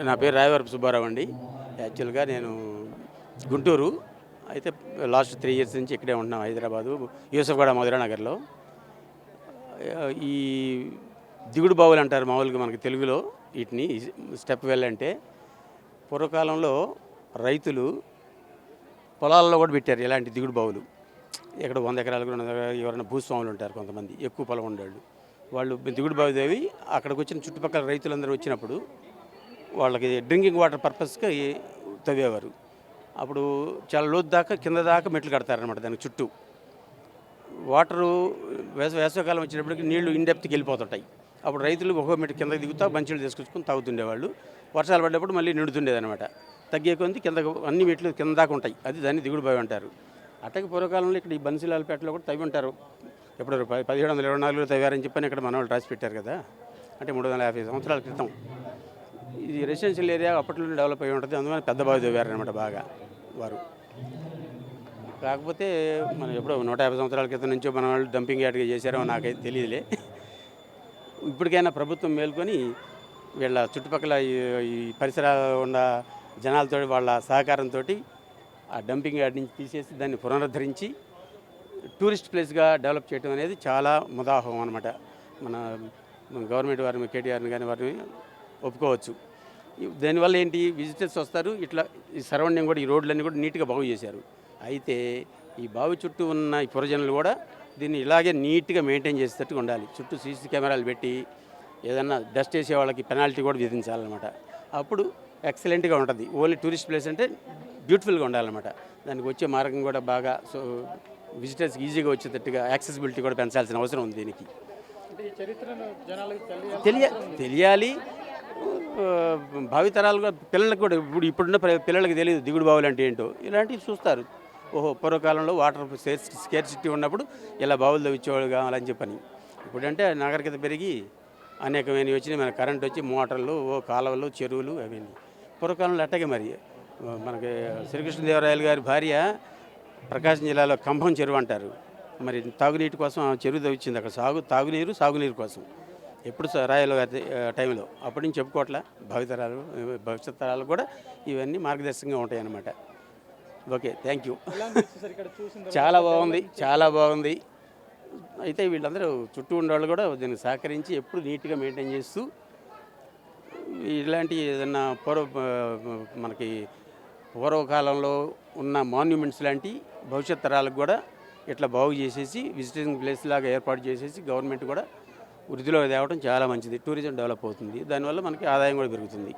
నా పేరు రాయవరపు సుబ్బారావు అండి. యాక్చువల్గా నేను గుంటూరు, అయితే లాస్ట్ 3 ఇయర్స్ నుంచి ఇక్కడే ఉంటున్నాం హైదరాబాదు, యూసఫ్గూడ మధురానగర్లో. ఈ దిగుడు బావులు అంటారు మామూలుగా మనకి తెలుగులో వీటిని. స్టెప్ వెల్ అంటే పూర్వకాలంలో రైతులు పొలాల్లో కూడా పెట్టారు ఇలాంటి దిగుడు బావులు. ఇక్కడ 100 ఎకరాలకు 200 ఎకరాలు ఎవరైనా భూస్వాములు ఉంటారు కొంతమంది, ఎక్కువ పొలం ఉండేవాళ్ళు. వాళ్ళు దిగుడు బావి దేవి అక్కడికి వచ్చిన చుట్టుపక్కల రైతులందరూ వచ్చినప్పుడు వాళ్ళకి డ్రింకింగ్ వాటర్ పర్పస్గా తవ్వేవారు. అప్పుడు చాలా లోతు దాకా కింద దాకా మెట్లు కడతారనమాట దానికి చుట్టూ. వాటరు వేసవికాలం వచ్చినప్పటికి నీళ్లు ఇన్డెప్త్కి వెళ్ళిపోతుంటాయి. అప్పుడు రైతులు ఒక్కో మెట్టు కిందకి దిగుతా మంచినీళ్ళు తీసుకొచ్చుకొని తాగుతుండేవాళ్ళు. వర్షాలు పడ్డప్పుడు మళ్ళీ నిండుతుండేదనమాట. తగ్గే కొంది కింద అన్ని మెట్లు కింద దాకా ఉంటాయి, అది దాన్ని దిగుడు బావి అంటారు. అట్టకి పూర్వకాలంలో ఇక్కడ ఈ బన్సిలాల్పేటలో కూడా తవ్వి ఉంటారు. ఎప్పుడు 1724లో తవ్వారని చెప్పని ఇక్కడ మన వాళ్ళు రాసి పెట్టారు కదా, అంటే 350 సంవత్సరాల క్రితం. ఇది రెసిడెన్షియల్ ఏరియా అప్పట్లో డెవలప్ అయ్యి ఉంటుంది, అందువల్ల పెద్ద బావి తవ్వారనమాట బాగా వారు. కాకపోతే మనం ఎప్పుడో 150 సంవత్సరాల క్రితం నుంచో మన వాళ్ళు డంపింగ్ యార్డ్గా చేశారో నాకైతే తెలియదులే. ఇప్పటికైనా ప్రభుత్వం మేల్కొని వీళ్ళ చుట్టుపక్కల ఈ పరిసరాలు ఉన్న జనాలతో వాళ్ళ సహకారంతో ఆ డంపింగ్ యార్డ్ నుంచి తీసేసి దాన్ని పునరుద్ధరించి టూరిస్ట్ ప్లేస్గా డెవలప్ చేయడం అనేది చాలా ముదాహం అనమాట. మన గవర్నమెంట్ వారిని, కేటీఆర్ని కానీ వారిని ఒప్పుకోవచ్చు. దానివల్ల ఏంటి, విజిటర్స్ వస్తారు, ఇట్లా ఈ సరౌండింగ్ కూడా ఈ రోడ్లన్నీ కూడా నీట్గా బాగు చేశారు. అయితే ఈ బావి చుట్టూ ఉన్న ఈ పురజనులు కూడా దీన్ని ఇలాగే నీట్గా మెయింటైన్ చేసేటట్టుగా ఉండాలి. చుట్టూ సీసీ కెమెరాలు పెట్టి ఏదన్నా డస్ట్ వేసే వాళ్ళకి పెనాల్టీ కూడా విధించాలన్నమాట. అప్పుడు ఎక్సలెంట్గా ఉంటుంది. ఓన్లీ టూరిస్ట్ ప్లేస్ అంటే బ్యూటిఫుల్గా ఉండాలన్నమాట. దానికి వచ్చే మార్గం కూడా బాగా విజిటర్స్కి ఈజీగా వచ్చేటట్టుగా యాక్సెసిబిలిటీ కూడా పెంచాల్సిన అవసరం ఉంది. దీనికి తెలియాలి. భావితరాలుగా పిల్లలకు కూడా ఇప్పుడున్న పిల్లలకి తెలియదు దిగుడు బావులు అంటే ఏంటో. ఇలాంటివి చూస్తారు, ఓహో పూర్వకాలంలో వాటర్ స్కేర్సిటీ ఉన్నప్పుడు ఇలా బావులు తవ్వించేవాళ్ళు కావాలని చెప్పని. ఇప్పుడంటే నాగరికత పెరిగి అనేకమైనవి వచ్చినాయి, మన కరెంట్ వచ్చి మోటార్లు, కాలువలు, చెరువులు అవన్నీ. పూర్వకాలంలో అట్టగే మరి మనకి శ్రీకృష్ణదేవరాయలు గారి భార్య ప్రకాశం జిల్లాలో కంభం చెరువు అంటారు. మరి తాగునీటి కోసం చెరువు తవ్వించింది అక్కడ, సాగునీరు కోసం. ఎప్పుడు రాయల టైంలో అప్పటి నుంచి చెప్పుకోవట్లా. భవిష్యత్ తరాలు కూడా ఇవన్నీ మార్గదర్శకంగా ఉంటాయి అన్నమాట. Okay, thank you. చాలా బాగుంది. అయితే వీళ్ళందరూ చుట్టూ ఉండేవాళ్ళు కూడా దీన్ని సహకరించి ఎప్పుడు నీట్గా మెయింటైన్ చేస్తూ ఇలాంటి ఏదన్నా మనకి పూర్వకాలంలో ఉన్న మాన్యుమెంట్స్ లాంటి భవిష్యత్ తరాలకు కూడా ఇట్లా బాగు చేసేసి విజిటింగ్ ప్లేస్ లాగా ఏర్పాటు చేసేసి గవర్నమెంట్ కూడా వృద్ధిలో తేవడం చాలా మంచిది. టూరిజం డెవలప్ అవుతుంది, దానివల్ల మనకి ఆదాయం కూడా పెరుగుతుంది.